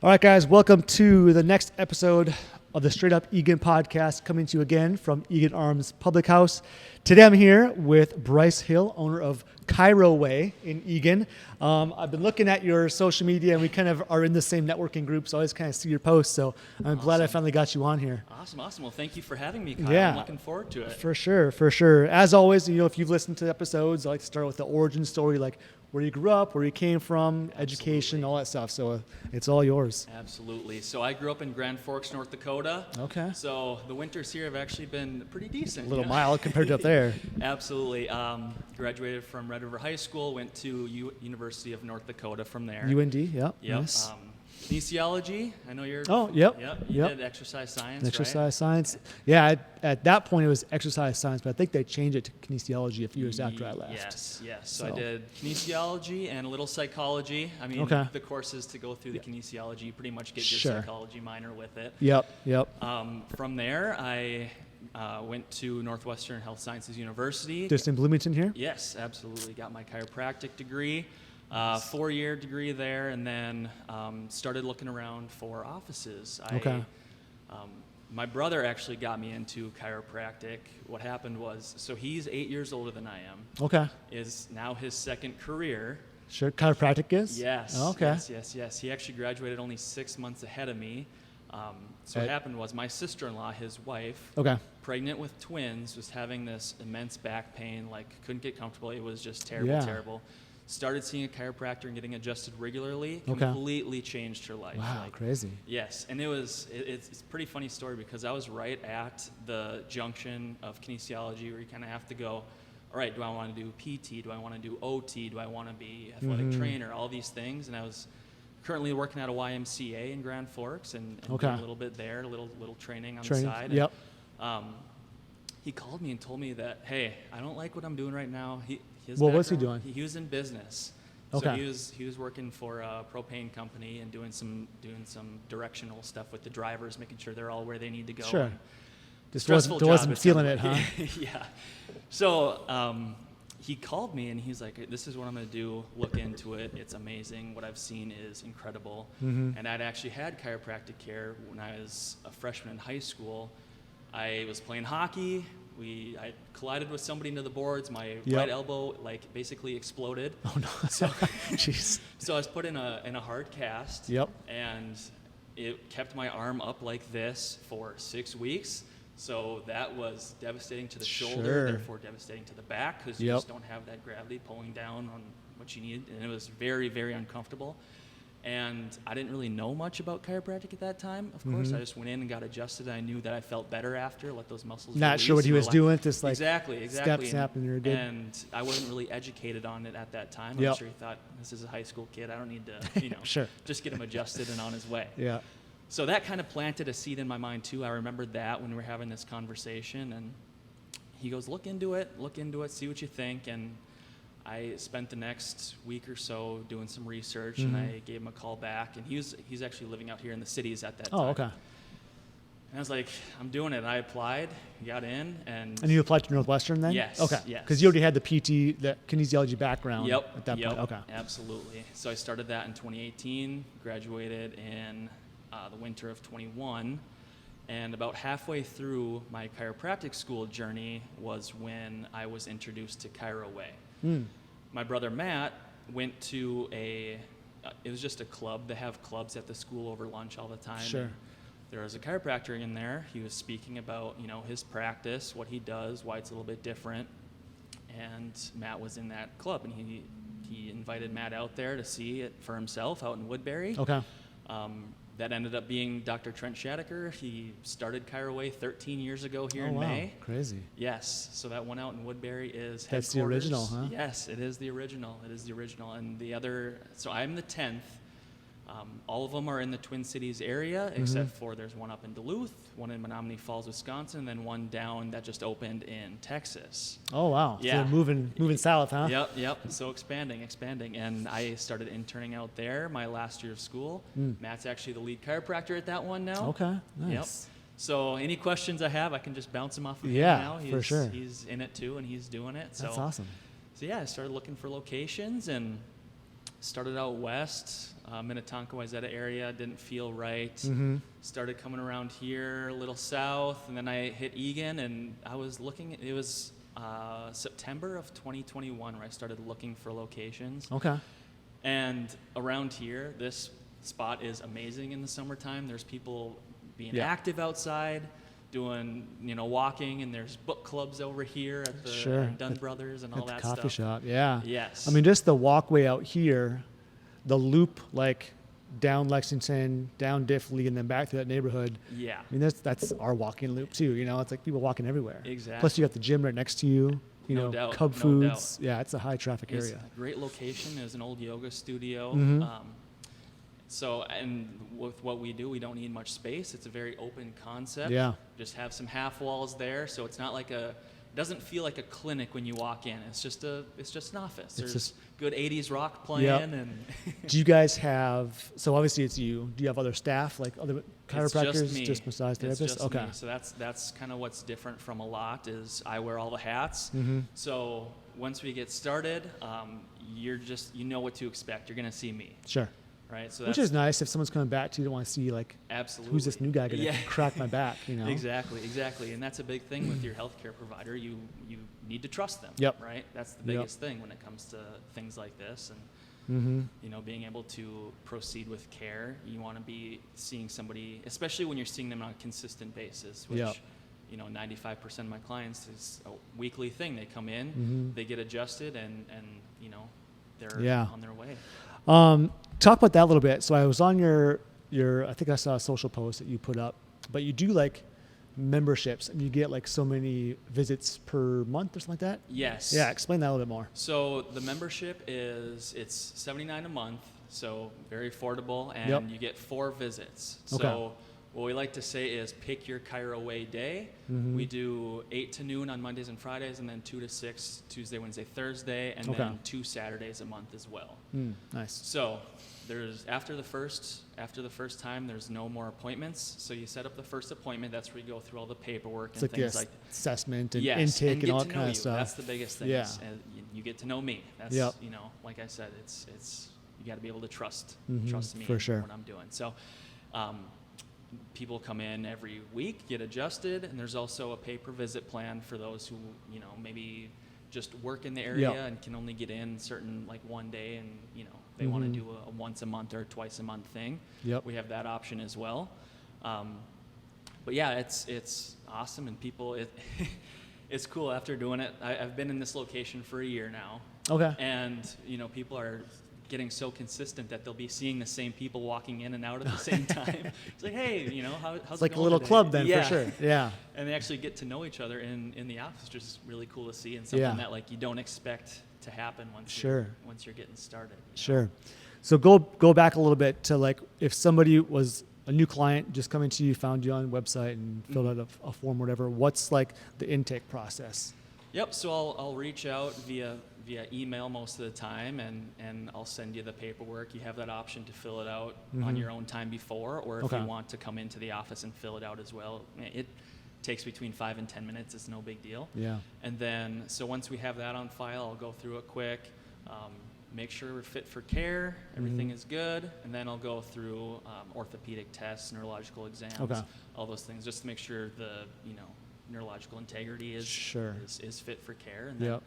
All right, guys, welcome to the next episode of the Straight Up Eagan Podcast, coming to you again from Eagan Arms Public House. Today I'm here with Bryce Hill, owner of Chiroway in Eagan. I've been looking at your social media, and we kind of are in the same networking group, so I always kind of see your posts, so I'm glad I finally got you on here. Awesome. Well, thank you for having me, Kyle. Yeah. I'm looking forward to it. For sure. As always, if you've listened to episodes, I like to start with the origin story, like where you grew up, where you came from, education, all that stuff. So it's all yours. Absolutely. So I grew up in Grand Forks, North Dakota. Okay. So the winters here have actually been pretty decent. A little mild compared to up there. Absolutely. Graduated from Red River High School, went to University of North Dakota from there. UND, yep. Yep. Nice. Kinesiology. I know you're. Oh, yep. You did exercise science. Exercise science. Yeah, at that point it was exercise science, but I think they changed it to kinesiology a few years after I left. Yes. So I did kinesiology and a little psychology. I mean, the courses to go through the kinesiology, you pretty much get your psychology minor with it. Yep. From there, I went to Northwestern Health Sciences University. Just in Bloomington here? Yes, absolutely. Got my chiropractic degree. 4-year degree there, and then started looking around for offices. My brother actually got me into chiropractic. What happened was, so he's 8 years older than I am. Okay. Is now his second career. Sure, chiropractic is? Yes. Okay. Yes. He actually graduated only 6 months ahead of me. What happened was my sister-in-law, his wife, pregnant with twins, was having this immense back pain, like couldn't get comfortable. It was just terrible. Started seeing a chiropractor and getting adjusted regularly. Completely changed her life. Wow, crazy. Yes, and it's a pretty funny story because I was right at the junction of kinesiology where you kind of have to go, all right, do I want to do PT? Do I want to do OT? Do I want to be athletic trainer? All these things. And I was currently working at a YMCA in Grand Forks and doing a little bit there, a little training on the side. Yep. And, he called me and told me that, hey, I don't like what I'm doing right now. What was he doing? He was in business. Okay. So he was working for a propane company and doing some directional stuff with the drivers, making sure they're all where they need to go. Sure. Just wasn't feeling it, huh? Yeah. So he called me and he's like, this is what I'm going to do. Look into it. It's amazing. What I've seen is incredible. And I'd actually had chiropractic care when I was a freshman in high school. I was playing hockey. I collided with somebody into the boards. My right elbow basically exploded. Oh no! Jeez. So I was put in a hard cast. Yep. And it kept my arm up like this for 6 weeks. So that was devastating to the shoulder, therefore devastating to the back because you just don't have that gravity pulling down on what you need, and it was very, very uncomfortable. And I didn't really know much about chiropractic at that time. Of course, I just went in and got adjusted. I knew that I felt better after, let those muscles Not sure what he was doing, just like exactly. snap and you're good. And I wasn't really educated on it at that time. I'm sure he thought, this is a high school kid. I don't need to, just get him adjusted and on his way. Yeah. So that kind of planted a seed in my mind too. I remembered that when we were having this conversation, and he goes, look into it, see what you think. And I spent the next week or so doing some research, and I gave him a call back, and he's actually living out here in the cities at that time. Oh, okay. And I was like, I'm doing it. I applied, got in, and you applied to Northwestern then? Yes. Okay. Yes. Because you already had the PT, the kinesiology background at that point. Okay. Absolutely. So I started that in 2018, graduated in the winter of 21, and about halfway through my chiropractic school journey was when I was introduced to Chiroway. My brother Matt went to it was just a club. They have clubs at the school over lunch all the time. Sure. There was a chiropractor in there. He was speaking about, his practice, what he does, why it's a little bit different. And Matt was in that club, and he invited Matt out there to see it for himself out in Woodbury. Okay. That ended up being Dr. Trent Shadaker. He started Chiroway 13 years ago here in May. Crazy. Yes. So that one out in Woodbury is That's the original, huh? Yes, it is the original. And the other, so I'm the 10th. All of them are in the Twin Cities area, except for there's one up in Duluth, one in Menominee Falls, Wisconsin, and then one down that just opened in Texas. Oh, wow. Yeah. So moving south, huh? Yep. So expanding. And I started interning out there my last year of school. Matt's actually the lead chiropractor at that one now. Okay, nice. Yep. So any questions I have, I can just bounce them off of him now. For sure. He's in it too, and he's doing it. That's awesome. So yeah, I started looking for locations, and started out west, Minnetonka, Wayzata area, didn't feel right. Started coming around here, a little south, and then I hit Eagan, and I was looking, it was September of 2021 where I started looking for locations. Okay. And around here, this spot is amazing in the summertime. There's people being active outside, doing, walking, and there's book clubs over here at the Dunn Brothers and all that stuff. Coffee shop, yeah. Yes. I mean, just the walkway out here, the loop, like down Lexington, down Diffley, and then back through that neighborhood. Yeah. I mean, that's our walking loop too. It's like people walking everywhere. Exactly. Plus, you got the gym right next to you. No doubt. Cub No Foods. doubt. Yeah, it's a high traffic It's area. a great location. It's an old yoga studio. And with what we do, we don't need much space. It's a very open concept. Yeah. Just have some half walls there, so it's not like doesn't feel like a clinic when you walk in. It's just an office. There's just good 80s rock playing. And Do you guys have? So obviously it's you. Do you have other staff, like other chiropractors, it's just, me. massage therapists? It's just okay. me. So that's kind of what's different from a lot is I wear all the hats. So once we get started, you know what to expect. You're gonna see me. Sure. Right. So which is nice if someone's coming back to you, don't want to see like, absolutely, who's this new guy gonna crack my back? Exactly, and that's a big thing with your healthcare provider. You need to trust them. Yep. Right. That's the biggest thing when it comes to things like this, and being able to proceed with care. You want to be seeing somebody, especially when you're seeing them on a consistent basis, which 95% of my clients is a weekly thing. They come in, they get adjusted, and they're on their way. Talk about that a little bit. So I was on your I think I saw a social post that you put up, but you do like memberships and you get like so many visits per month or something like that? Yes. Yeah, explain that a little bit more. So the membership it's $79 a month, so very affordable, and you get 4 visits. Okay. So what we like to say is pick your Chiroway day. We do 8 to noon on Mondays and Fridays, and then 2 to 6 Tuesday, Wednesday, Thursday, and then 2 Saturdays a month as well. Nice. So there's after the first time, there's no more appointments. So you set up the first appointment. That's where you go through all the paperwork and things like assessment and intake and all that kind of stuff. That's the biggest thing. Yeah. And you get to know me. That's like I said, it's you got to be able to trust me for sure. in what I'm doing. So people come in every week, get adjusted, and there's also a pay-per-visit plan for those who maybe just work in the area and can only get in certain like one day, and they want to do a once a month or twice a month thing. We have that option as well. But yeah, it's awesome, and people it's cool after doing it. I've been in this location for a year now. Okay. And people are getting so consistent that they'll be seeing the same people walking in and out at the same time. It's like, hey, how's it's it like going a little today? club then, for sure. Yeah. And they actually get to know each other in the office, which is really cool to see, and something that like you don't expect to happen once you're getting started. Sure. So go back a little bit to like if somebody was a new client just coming to you, found you on the website and filled out a form or whatever, what's like the intake process? Yep. So I'll reach out via email most of the time, and I'll send you the paperwork. You have that option to fill it out on your own time before, or if you want to come into the office and fill it out as well. It takes between 5 and 10 minutes. It's no big deal. Yeah. And then, so once we have that on file, I'll go through it quick, make sure we're fit for care, everything is good, and then I'll go through orthopedic tests, neurological exams, all those things, just to make sure the neurological integrity is fit for care, and then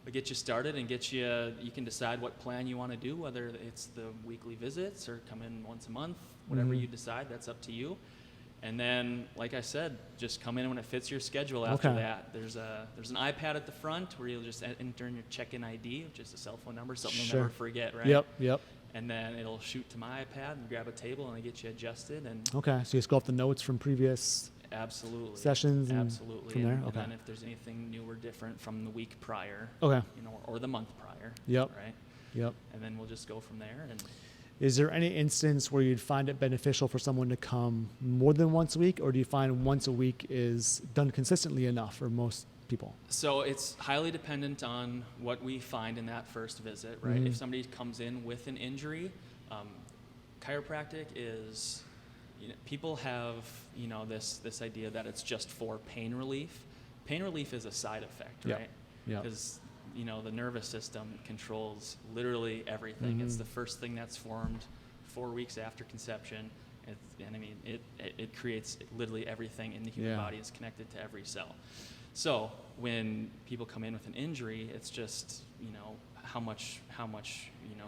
we'll get you started and you can decide what plan you want to do, whether it's the weekly visits or come in once a month, whatever you decide, that's up to you. And then, like I said, just come in when it fits your schedule after that. There's an iPad at the front where you'll just enter in your check-in ID, which is a cell phone number, something you'll never forget, right? Yep. And then it'll shoot to my iPad and grab a table and I get you adjusted. And so you just go off the notes from previous sessions and from there? And then if there's anything new or different from the week prior, or the month prior, right? Yep. And then we'll just go from there. And is there any instance where you'd find it beneficial for someone to come more than once a week, or do you find once a week is done consistently enough for most people? So it's highly dependent on what we find in that first visit, right? If somebody comes in with an injury, chiropractic is, people have, this idea that it's just for pain relief. Pain relief is a side effect, right? Yeah. Because the nervous system controls literally everything. It's the first thing that's formed 4 weeks after conception. It creates literally everything in the human body is connected to every cell. So when people come in with an injury, it's just, how much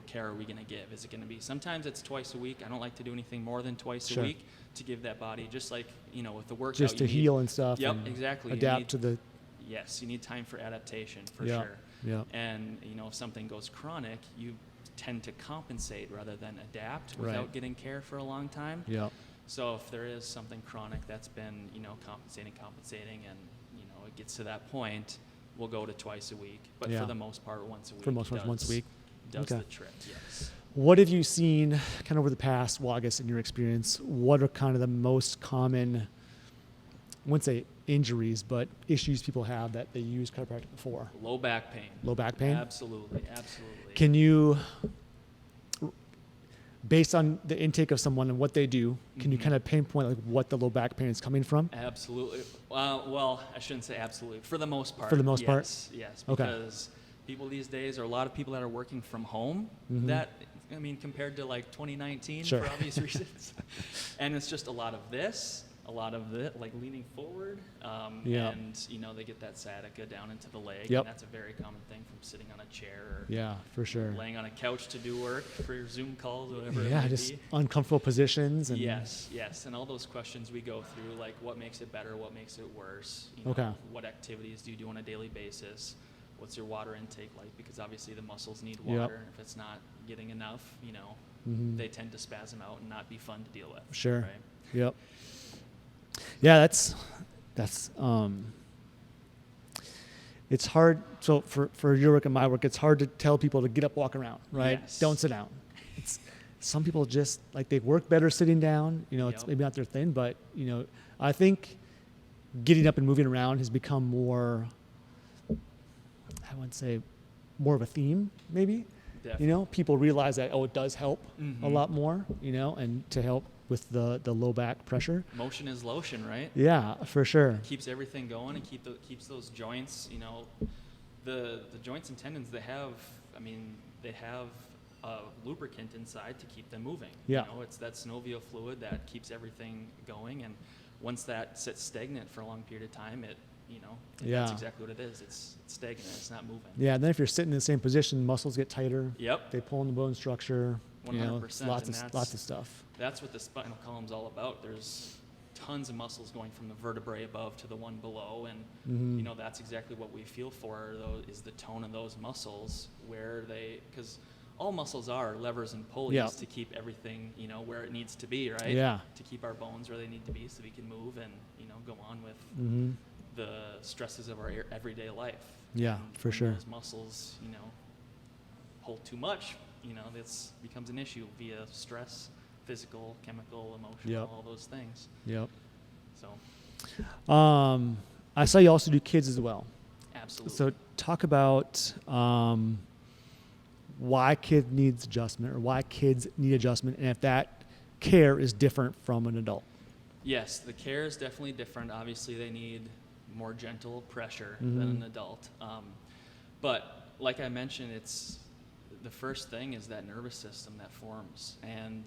care are we going to give? Is it going to be, sometimes it's twice a week. I don't like to do anything more than twice a week to give that body, just like, with the workout. Just to heal and stuff. Yep, and exactly. Adapt to the. Yes, you need time for adaptation for sure. Yeah. And, if something goes chronic, you tend to compensate rather than adapt without getting care for a long time. Yeah. So if there is something chronic that's been, compensating, and, it gets to that point, we'll go to twice a week. But for the most part, once a week. For the most part, once a week. Does the trick, yes. What have you seen kind of over the past, I guess in your experience, what are kind of the most common, I wouldn't say injuries, but issues people have that they use chiropractic for? Low back pain. Low back pain? Absolutely. Can you, based on the intake of someone and what they do, can you kind of pinpoint like what the low back pain is coming from? Absolutely. Well, I shouldn't say absolutely. For the most part. For the most part? Yes. Because people these days, or a lot of people that are working from home, that, compared to like 2019 for obvious reasons. And it's just a lot of this, a lot of the like leaning forward, and they get that sciatica down into the leg, and that's a very common thing from sitting on a chair or for sure, laying on a couch to do work for your Zoom calls, whatever. Just uncomfortable positions. And yes, and all those questions we go through, like what makes it better, what makes it worse, what activities do you do on a daily basis, what's your water intake like, because obviously the muscles need water, and if it's not getting enough, they tend to spasm out and not be fun to deal with. Sure. Right? Yep. Yeah, that's it's hard. So for your work and my work, it's hard to tell people to get up, walk around, right? Yes. Don't sit down. Some people just like they work better sitting down. It's maybe not their thing, but I think getting up and moving around has become more, I wouldn't say more of a theme, maybe. Definitely. People realize that, it does help a lot more, and to help with the low back pressure. Motion is lotion, right? Yeah, for sure. It keeps everything going and keeps those joints, the joints and tendons, they have a lubricant inside to keep them moving. Yeah. It's that synovial fluid that keeps everything going, and once that sits stagnant for a long period of time, that's exactly what it is. It's stagnant. It's not moving. Yeah, and then if you're sitting in the same position, muscles get tighter. Yep. They pull in the bone structure. 100%. Lots of stuff. That's what the spinal column's all about. There's tons of muscles going from the vertebrae above to the one below, and that's exactly what we feel for, though, is the tone of those muscles, because all muscles are levers and pulleys to keep everything, where it needs to be, right? Yeah. To keep our bones where they need to be so we can move and, go on with the stresses of our everyday life. Yeah, and for sure. Those muscles, pull too much, this becomes an issue via stress, physical, chemical, emotional, all those things. Yep. So. I saw you also do kids as well. Absolutely. So talk about why kids need adjustment and if that care is different from an adult. Yes, the care is definitely different. Obviously, they need more gentle pressure than an adult. But like I mentioned, the first thing is that nervous system that forms. And,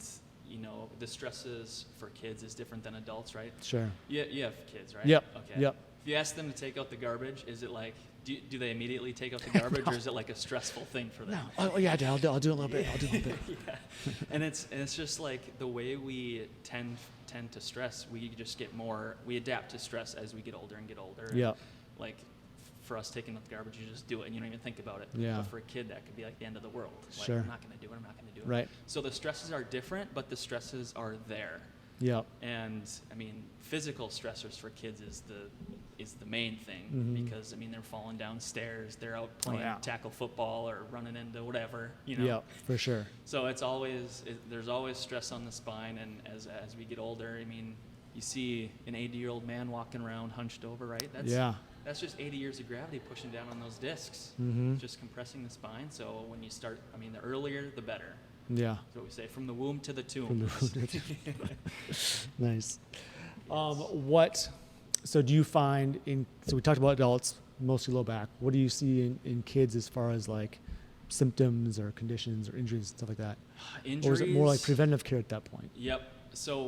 the stresses for kids is different than adults, right? Sure. You have kids, right? Yep. Okay. Yep. If you ask them to take out the garbage, is it like, do they immediately take out the garbage, or is it like a stressful thing for them? No. Oh yeah, I'll do a little bit. Yeah. And it's just like the way we tend to stress, we adapt to stress as we get older and get older. Yeah. Like for us taking out the garbage, you just do it and you don't even think about it. Yeah. But for a kid, that could be like the end of the world. Like, Sure. I'm not going to do it. Right. So the stresses are different, but the stresses are there. Yep. And physical stressors for kids is the main thing, because they're falling down stairs, they're out playing tackle football or running into whatever, Yep, for sure. So there's always stress on the spine, and as we get older, you see an 80-year-old man walking around hunched over, right? That's just 80 years of gravity pushing down on those discs, just compressing the spine. So when you start, the earlier the better. Yeah. That's what we say, from the womb to the tomb. Nice. So do you find so we talked about adults, Mostly low back. What do you see in kids as far as like symptoms or conditions or injuries and stuff like that? Injuries. Or is it more like preventive care at that point? Yep. So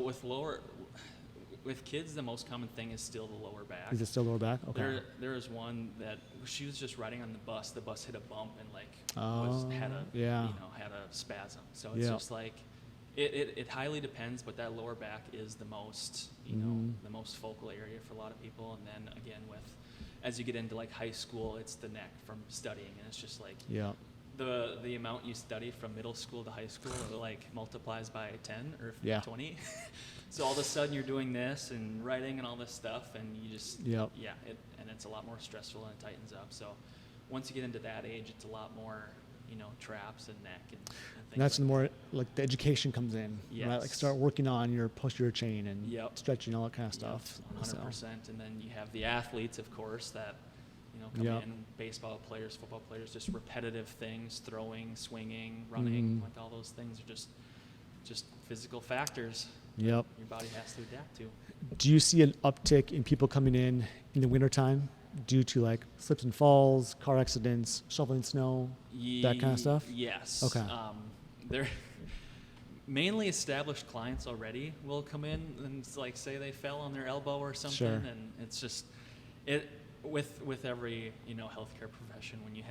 with kids, the most common thing is still the lower back. Is it still lower back? Okay. There was one that she was just riding on the bus. The bus hit a bump and had a spasm. So it's just like it highly depends, but that lower back is the most the most focal area for a lot of people. And then again, as you get into like high school, it's the neck from studying, and it's just like the amount you study from middle school to high school like multiplies by 10 or 20. So all of a sudden you're doing this and writing and all this stuff, and you just and it's a lot more stressful and it tightens up. So once you get into that age, it's a lot more traps and neck and things. And that's like more that. like the education comes in. Yes. Right? Like start working on your posterior chain and stretching, all that kind of stuff. 100%. And then you have the athletes, of course, that come in, baseball players, football players, just repetitive things, throwing, swinging, running, like all those things are just physical factors. Yep. Your body has to adapt to. Do you see an uptick in people coming in the wintertime due to like slips and falls, car accidents, shoveling snow, that kind of stuff? Yes. Okay. They're mainly established clients already will come in and like say they fell on their elbow or something, and it's just with every healthcare profession when you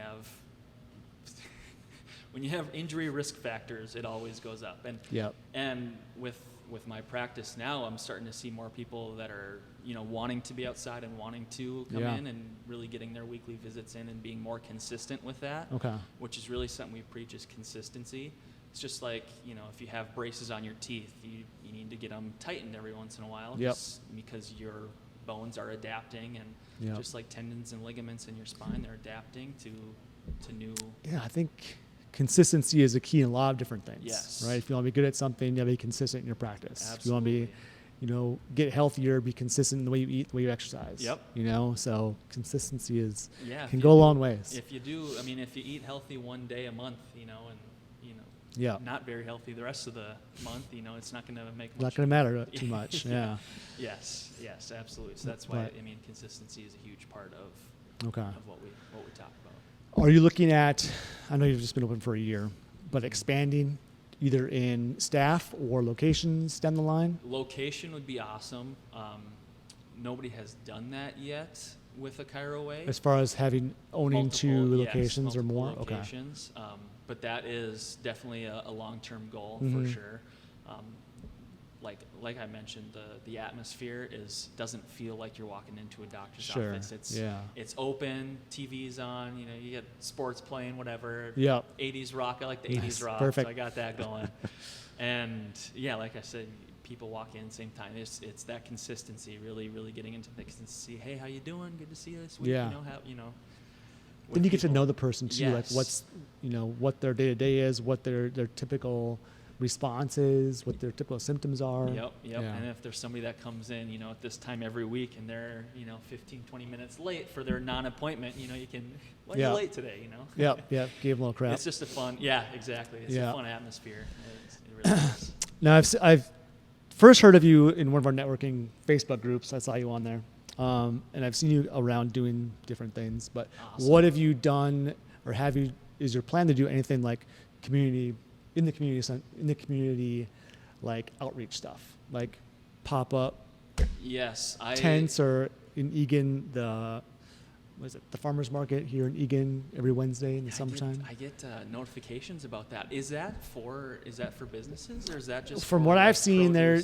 have injury risk factors, it always goes up. And with my practice now, I'm starting to see more people that are wanting to be outside and wanting to come in and really getting their weekly visits in and being more consistent with that. Okay. Which is really something we preach is consistency. It's just like if you have braces on your teeth, you need to get them tightened every once in a while because your bones are adapting, and just like tendons and ligaments in your spine, they're adapting to new. Yeah, I think consistency is a key in a lot of different things. Yes. Right. If you want to be good at something, you have to be consistent in your practice. Absolutely. If you want to be, get healthier, be consistent in the way you eat, the way you exercise. Yep. So consistency can go a long ways. If you eat healthy one day a month, and not very healthy the rest of the month, it's not going to make much. Not going to matter too much. Yeah. Yes, absolutely. So that's why consistency is a huge part of what we talk about. Are you looking at? I know you've just been open for a year, but expanding either in staff or locations down the line? Location would be awesome. Nobody has done that yet with a Chiroway. As far as owning two locations or more? Locations. Okay. But that is definitely a long-term goal for sure. Like I mentioned, the atmosphere doesn't feel like you're walking into a doctor's office. It's open, TV's on, you get sports playing, whatever. 80s rock. I like the 80s rock. Perfect. So I got that going. And like I said, people walk in same time. It's that consistency, really, really getting into the consistency. Hey, how you doing? Good to see you this week. Then you get to know the person too, like what's what their day to day is, what their typical response is, what their typical symptoms are. Yep. Yeah. And if there's somebody that comes in, at this time every week and they're 15, 20 minutes late for their non-appointment, you can, why are you late today? Give them a little crap. It's just a fun, exactly. It's a fun atmosphere. It really is. Now I've first heard of you in one of our networking Facebook groups. I saw you on there. And I've seen you around doing different things, but what have you done, or is your plan to do anything like in the community, like outreach stuff, like pop up tents, or in Eagan, the farmers market here in Eagan every Wednesday in the summertime? I get notifications about that. Is that for businesses, or is that just from what I've seen there?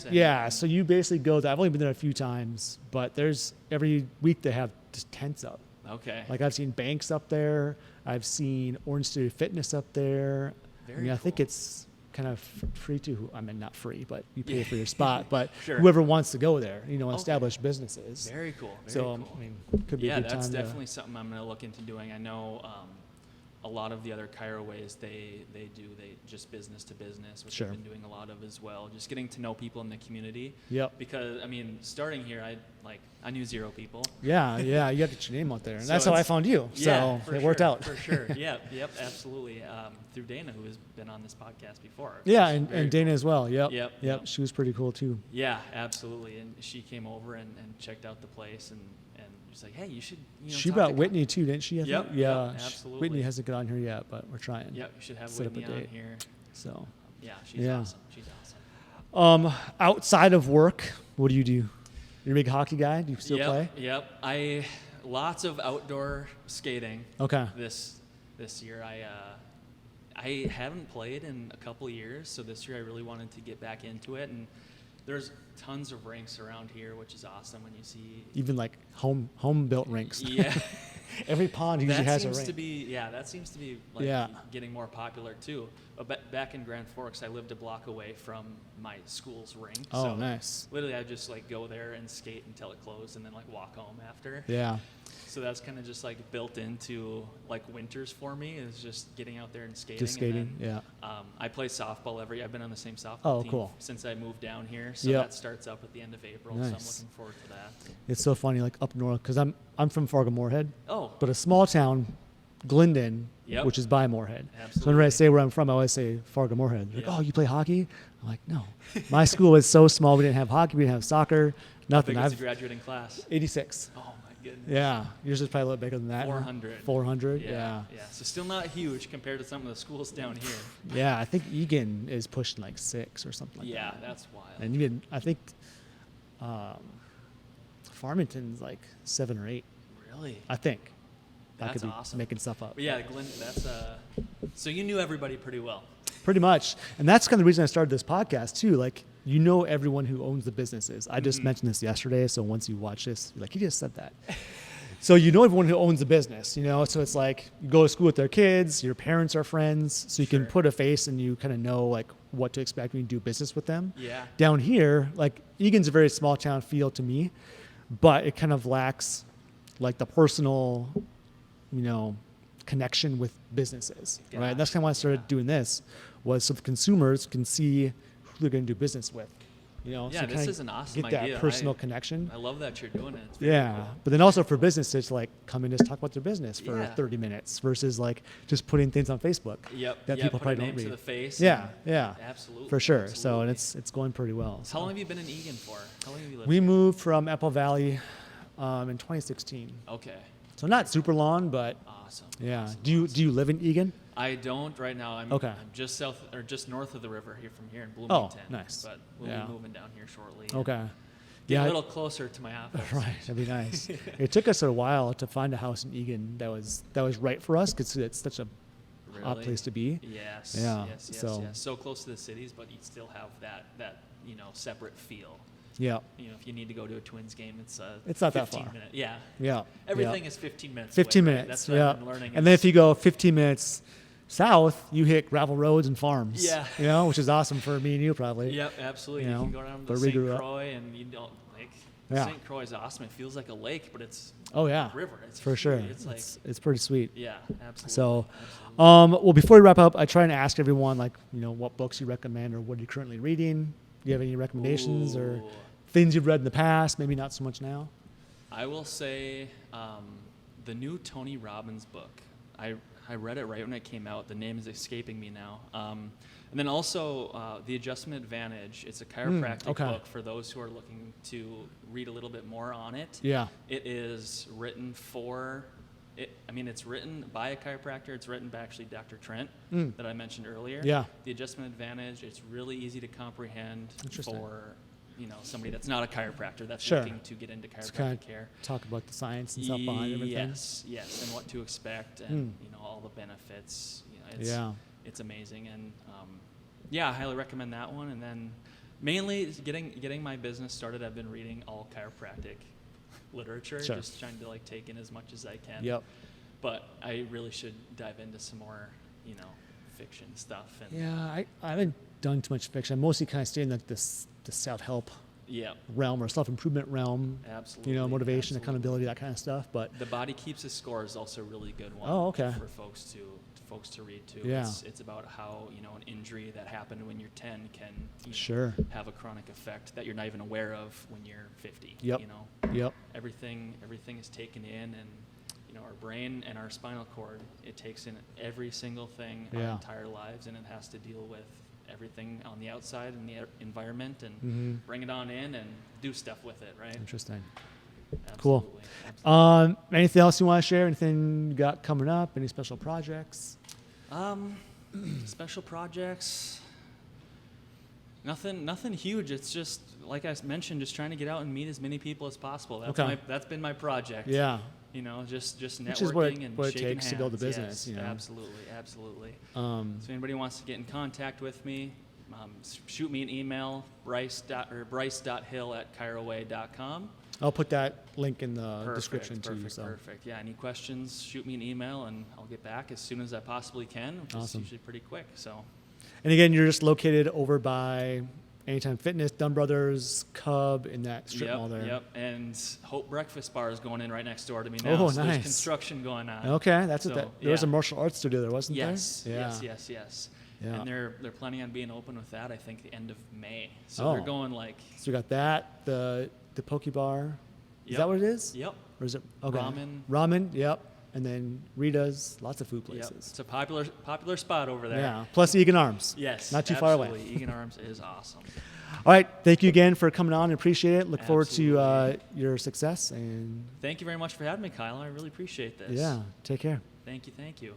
So you basically go there. I've only been there a few times, but there's every week they have just tents up. Okay. Like I've seen Banks up there. I've seen Orange Studio Fitness up there. I think it's kind of free to, not free, but you pay for your spot, but whoever wants to go there, established businesses. Very cool. Cool. Could be a good time. That's definitely something I'm going to look into doing. I know a lot of the other Chiroways, they just business to business, which I've been doing a lot of as well. Just getting to know people in the community. Yep. Because starting here, I knew 0 people. Yeah, you got to get your name out there, and that's how I found you. So it worked out. For sure. Yep, absolutely. Through Dana, who has been on this podcast before. Yeah, and Dana as well. Yep. She was pretty cool too. Yeah, absolutely. And she came over and checked out the place and she's like, hey, you should. She brought Whitney too, didn't she? Yep. Yeah. Yep, absolutely. Whitney hasn't got on here yet, but we're trying. Yep. You should have Set Whitney up a on date. here. So. Yeah, she's awesome. She's awesome. Outside of work, what do you do? You're a big hockey guy. Do you still play? Yep. Lots of outdoor skating. Okay. This year, I haven't played in a couple of years, so this year I really wanted to get back into it. And there's tons of rinks around here, which is awesome when you see. Even like home built rinks. Yeah. Every pond usually has a rink. That seems to be getting more popular too. But back in Grand Forks, I lived a block away from my school's rink. Oh, so nice. Literally, I just like go there and skate until it closed, and then like walk home after. Yeah. So that's kind of just like built into like winters for me, is just getting out there and skating. Just skating, and then, I play softball I've been on the same softball team cool. since I moved down here. So that starts up at the end of April. Nice. So I'm looking forward to that. It's so funny, like up north, because I'm from Fargo-Moorhead. Oh. But a small town, Glendon, Yep. which is by Moorhead. Absolutely. So whenever I say where I'm from, I always say Fargo-Moorhead. Like, Yeah. oh, you play hockey? I'm like, no. My school was so small. We didn't have hockey. We didn't have soccer. Nothing. How big is the graduating class? 86. Oh my goodness. Yeah. Yours is probably a little bigger than that. 400. 400. Yeah. So still not huge compared to some of the schools down here. Yeah. I think Eagan is pushing like 6 or something like that. Yeah, that's wild. And even I think Farmington's like 7 or 8. Really? I think. I That's could be awesome. making stuff up. But yeah, Glenn, that's so you knew everybody pretty well. Pretty much. And that's kind of the reason I started this podcast too. Like, you know everyone who owns the businesses. I just mentioned this yesterday, so once you watch this, you're like, he just said that. So you know everyone who owns the business, you know? So it's like you go to school with their kids, your parents are friends, so you can put a face and you kind of know like what to expect when you do business with them. Yeah. Down here, like Eagan's a very small town feel to me, but it kind of lacks like the personal, you know, connection with businesses, right? That's kind of why I started doing this, was so the consumers can see who they're going to do business with, you know? Yeah, so this is an awesome get idea. that personal connection. I love that you're doing it. It's very Yeah, cool. but then also for businesses to like come and just talk about their business for Yeah. 30 minutes versus like just putting things on Facebook Yep. that yeah, people put probably a name don't read. to the face. Yeah, and- yeah, Absolutely. for sure. So absolutely. and it's going pretty well. How long have you been in Eagan for? How long have you lived We here? moved from Apple Valley in 2016, Okay. so not super long, but Awesome. yeah. Awesome. Do you live in Eagan? I don't right now. I'm just south or just north of the river here from here in Bloomington. Oh, nice. But we'll be moving down here shortly. and Okay. Get Yeah, a little closer to my office. right. That'd be nice. It took us a while to find a house in Eagan that was right for us because it's such a odd Really? place to be. Yes. Yeah, Yes. so- So close to the cities, but you still have that separate feel. Yeah. You know, if you need to go to a Twins game, it's not that 15 far. minute. Yeah. Yeah. Everything is 15 minutes. 15 away, right? minutes. That's what yeah. I've been learning. And then if you go 15 minutes south, you hit gravel roads and farms. Yeah. You know, which is awesome for me and you probably. Yep, absolutely. You You, know, can go down to where the we St. grew up. Croix, and you don't like. Yeah. St. Croix is awesome. It feels like a lake, but it's Oh yeah. a river. It's For sure. It's like It's pretty sweet. yeah, absolutely. So, absolutely. well, before we wrap up, I try and ask everyone like, you know, what books you recommend or what are you currently reading? Do you have any recommendations or Ooh. things you've read in the past, maybe not so much now? I will say the new Tony Robbins book. I read it right when it came out. The name is escaping me now. And then also The Adjustment Advantage. It's a chiropractic okay. book for those who are looking to read a little bit more on it. Yeah. It is written it's written by a chiropractor. It's written by actually Dr. Trent that I mentioned earlier. Yeah. The Adjustment Advantage, it's really easy to comprehend Interesting. for somebody that's not a chiropractor that's Sure. looking to get into Just kind chiropractic care. of talk about the science and stuff behind everything. Yes, and what to expect, and all the benefits. It's amazing, and I highly recommend that one. And then mainly getting my business started, I've been reading all chiropractic literature, Sure. just trying to like take in as much as I can. Yep. But I really should dive into some more, fiction stuff. And Yeah, I haven't done too much fiction. I mostly kind of stay in like the self-help yeah, realm or self-improvement realm. absolutely. You know, motivation, absolutely. accountability, that kind of stuff. But The Body Keeps His Score is also a really good one. Oh, okay. For folks to read too. Yeah. It's about how an injury that happened when you're 10 can Sure. have a chronic effect that you're not even aware of when you're 50. Yep. Yep. Everything is taken in, and our brain and our spinal cord, it takes in every single thing our Yeah. entire lives, and it has to deal with everything on the outside and the environment, and bring it on in and do stuff with it, right? Interesting. Cool. Absolutely. Anything else you want to share? Anything you got coming up? Any special projects? Special projects. Nothing huge. It's just like I mentioned, just trying to get out and meet as many people as possible. That's been my project. Yeah. You know, just networking Which is what it and takes shaking to build a hands. business. Yes, You know? absolutely. So if anybody wants to get in contact with me, shoot me an email, bryce.hill@chiroway.com. I'll put that link in the description too. Perfect. Yeah, any questions, shoot me an email, and I'll get back as soon as I possibly can, which is usually pretty quick. So. And again, you're just located over by Anytime Fitness, Dunn Brothers, Cub, in that strip mall there. Yep, and Hope Breakfast Bar is going in right next door to me now. Oh, so nice. There's construction going on. Okay, there was a yeah. martial arts studio there, wasn't there? Yes. Yeah. And they're planning on being open with that, I think, the end of May. So they're going like... So we got that, the Poke Bar. Is that what it is? Yep. Or is it Ramen, yep. And then Rita's, lots of food places. Yep. It's a popular spot over there. Yeah. Plus Eagan Arms. Yes. Not too far away. Eagan Arms is awesome. All right. Thank you again for coming on. I appreciate it. Look forward to your success. And thank you very much for having me, Kyle. I really appreciate this. Yeah. Take care. Thank you.